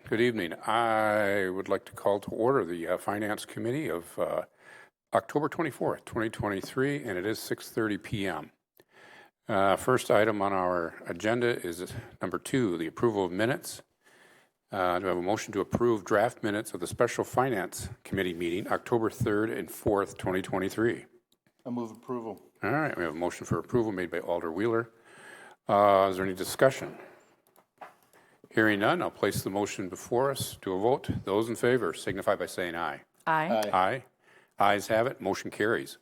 Good evening. I would like to call to order the Finance Committee of October 24th, 2023, and it is 6:30 p.m. First item on our agenda is number 2, the approval of minutes. Do I have a motion to approve draft minutes of the Special Finance Committee meeting October 3rd and 4th, 2023? I move approval. All right, we have a motion for approval made by Alder Wheeler. Is there any discussion? Hearing none, I'll place the motion before us to a vote. Those in favor signify by saying aye. Aye. Aye. Ayes have it. Motion carries.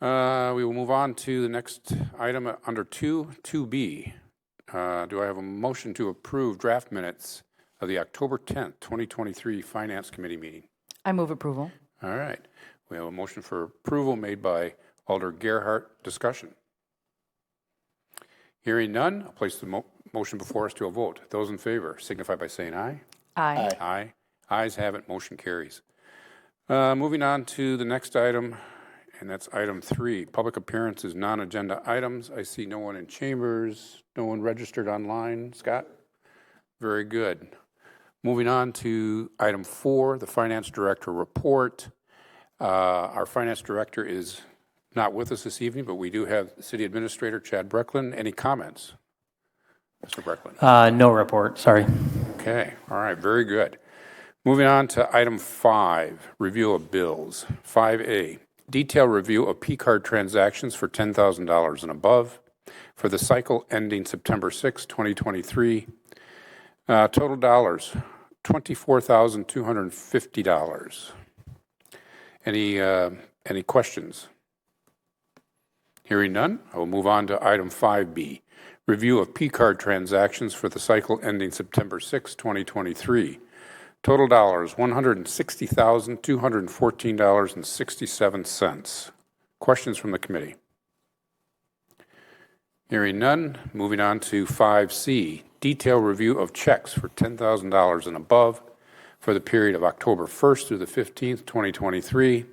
We will move on to the next item under 2B. Do I have a motion to approve draft minutes of the October 10th, 2023 Finance Committee meeting? I move approval. All right. We have a motion for approval made by Alder Gerhardt. Discussion. Hearing none, I'll place the motion before us to a vote. Those in favor signify by saying aye. Aye. Aye. Ayes have it. Motion carries. Moving on to the next item, and that's item 3, public appearances, non-agenda items. I see no one in chambers, no one registered online. Scott? Very good. Moving on to item 4, the finance director report. Our finance director is not with us this evening, but we do have City Administrator Chad Brecklin. Any comments, Mr. Brecklin? No report, sorry. Okay, all right, very good. Moving on to item 5, review of bills. 5A, detailed review of P-card transactions for $10,000 and above for the cycle ending September 6, 2023. Total dollars, $24,250. Any questions? Hearing none, I will move on to item 5B, review of P-card transactions for the cycle ending September 6, 2023. Total dollars, $160,214.67. Questions from the committee? Hearing none, moving on to 5C, detailed review of checks for $10,000 and above for the period of October 1st through the 15th, 2023,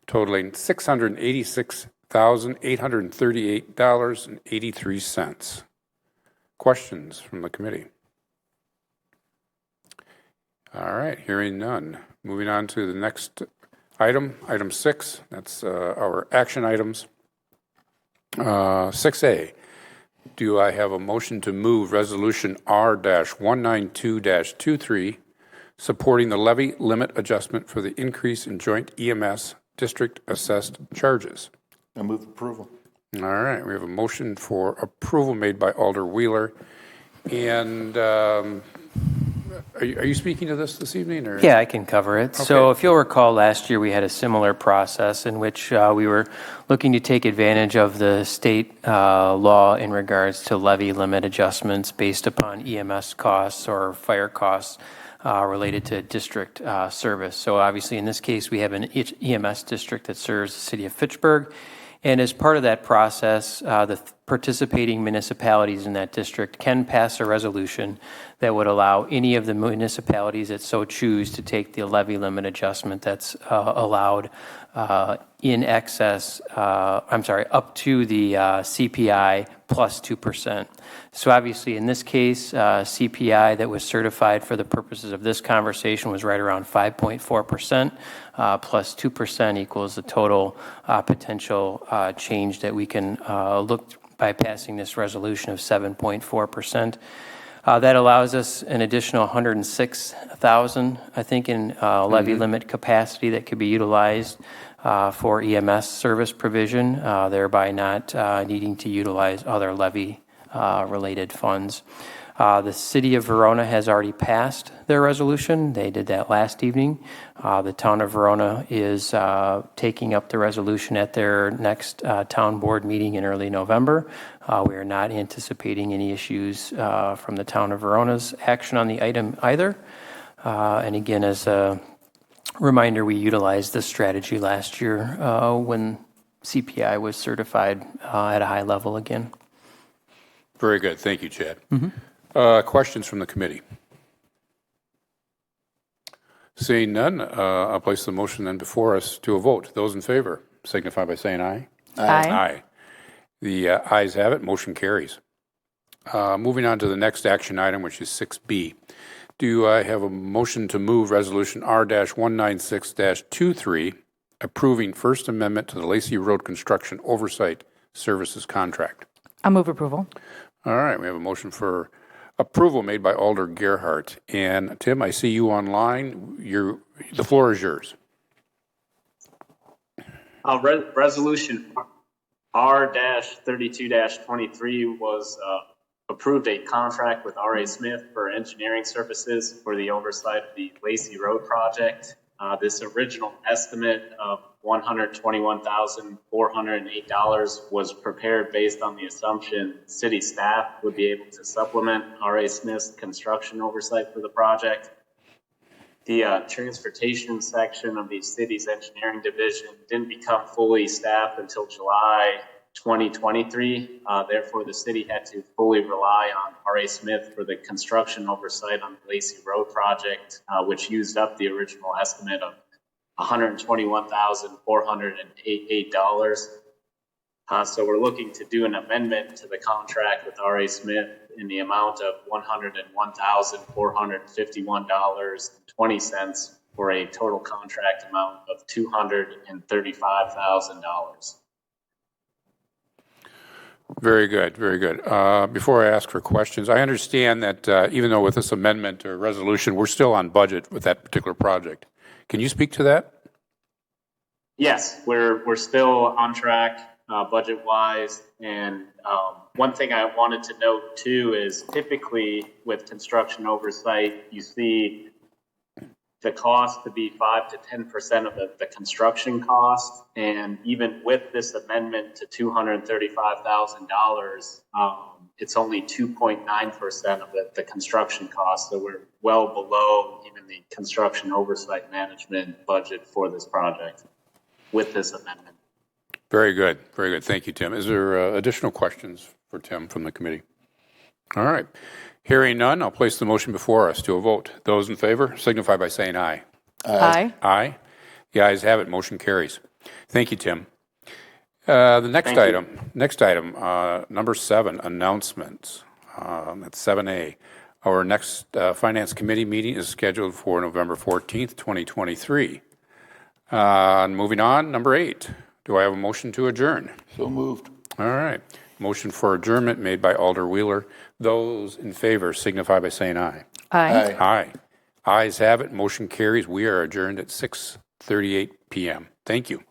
totaling $686,838.83. Questions from the committee? All right, hearing none. Moving on to the next item, item 6. That's our action items. 6A. Do I have a motion to move Resolution R-192-23, supporting the levy limit adjustment for the increase in joint EMS district assessed charges? I move approval. All right, we have a motion for approval made by Alder Wheeler. And are you speaking to this evening? Or? Yeah, I can cover it. Okay. So if you'll recall, last year we had a similar process in which we were looking to take advantage of the state law in regards to levy limit adjustments based upon EMS costs or fire costs related to district service. So obviously in this case we have an EMS district that serves the city of Fitchburg. And as part of that process, the participating municipalities in that district can pass a resolution that would allow any of the municipalities that so choose to take the levy limit adjustment that's allowed in excess, up to the CPI plus 2%. So obviously in this case, CPI that was certified for the purposes of this conversation was right around 5.4%, plus 2% equals the total potential change that we can look by passing this resolution of 7.4%. That allows us an additional 106,000, I think, in levy limit capacity that could be utilized for EMS service provision, thereby not needing to utilize other levy related funds. The city of Verona has already passed their resolution. They did that last evening. The town of Verona is taking up the resolution at their next town board meeting in early November. We are not anticipating any issues from the town of Verona's action on the item either. And again, as a reminder, we utilized this strategy last year when CPI was certified at a high level again. Very good. Thank you, Chad. Questions from the committee? Seeing none, I'll place the motion then before us to a vote. Those in favor signify by saying aye. Aye. Aye. The ayes have it. Motion carries. Moving on to the next action item, which is 6B. Do I have a motion to move Resolution R-196-23, approving First Amendment to the Lacey Road Construction Oversight Services Contract? I'll move approval. All right, we have a motion for approval made by Alder Gerhart. And Tim, I see you online. The floor is yours. Resolution R-32-23 was approved a contract with R.A. Smith for engineering services for the oversight of the Lacey Road project. This original estimate of $121,408 was prepared based on the assumption city staff would be able to supplement R.A. Smith's construction oversight for the project. The transportation section of the city's engineering division didn't become fully staffed until July 2023. Therefore, the city had to fully rely on R.A. Smith for the construction oversight on the Lacey Road project, which used up the original estimate of $121,408. So we're looking to do an amendment to the contract with R.A. Smith in the amount of $101,451.20 for a total contract amount of $235,000. Very good, very good. Before I ask for questions, I understand that even though with this amendment or resolution, we're still on budget with that particular project. Can you speak to that? Yes, we're still on track budget-wise, and one thing I wanted to note too is typically with construction oversight, you see the cost to be 5 to 10% of the construction cost, and even with this amendment to $235,000, it's only 2.9% of the construction cost. So we're well below even the construction oversight management budget for this project with this amendment. Very good, very good. Thank you, Tim. Is there additional questions for Tim from the committee? All right. Hearing none, I'll place the motion before us to a vote. Those in favor signify by saying aye. Aye. Aye. The ayes have it. Motion carries. Thank you, Tim. The next item, number 7, announcements. That's 7A. Our next Finance Committee meeting is scheduled for November 14th, 2023. Moving on, number 8. Do I have a motion to adjourn? So moved. All right. Motion for adjournment made by Alder Wheeler. Those in favor signify by saying aye. Aye. Aye. Ayes have it. Motion carries. We are adjourned at 6:38 p.m. Thank you.